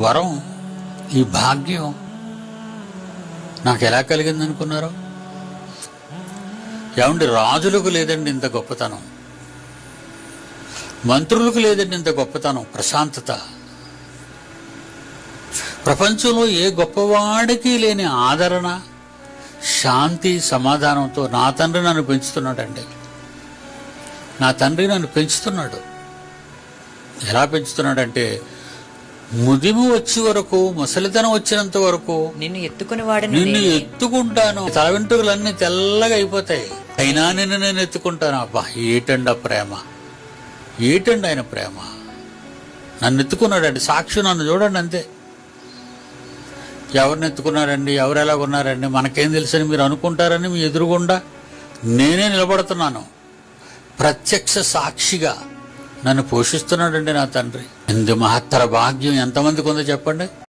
వరం, ఈ భాగ్యం నాకు ఎలా కలిగింది అనుకున్నారు? ఏమండి, రాజులకు లేదండి ఇంత గొప్పతనం, మంత్రులకు లేదండి ఇంత గొప్పతనం, ప్రశాంతత. ప్రపంచంలో ఏ గొప్పవాడికి లేని ఆదరణ, శాంతి, సమాధానంతో నా తండ్రి నన్ను పెంచుతున్నాడండి. నా తండ్రి నన్ను పెంచుతున్నాడు. ఎలా పెంచుతున్నాడంటే, ముదిము వచ్చే వరకు, ముసలితనం వచ్చినంత వరకు నిన్ను ఎత్తుకునేవాడను, నిన్ను ఎత్తుకుంటాను. తల వెంట్రుకలన్నీ తెల్లగా అయిపోతాయి, అయినా నిన్ను నేను ఎత్తుకుంటాను. అబ్బా, ఏటండి ఆ ప్రేమ, ఏటండి ఆయన ప్రేమ. నన్ను ఎత్తుకున్నాడండి. సాక్షి నన్ను చూడండి అంతే. ఎవరిని ఎత్తుకున్నారండి, ఎవరు ఎలాగున్నారండి మనకేం తెలుసని మీరు అనుకుంటారని మీ ఎదురుగుండా నేనే నిలబడుతున్నాను. ప్రత్యక్ష సాక్షిగా నన్ను పోషిస్తున్నాడండి నా తండ్రి. ఇంత మహత్తర భాగ్యం ఎంతమందికి ఉందో చెప్పండి.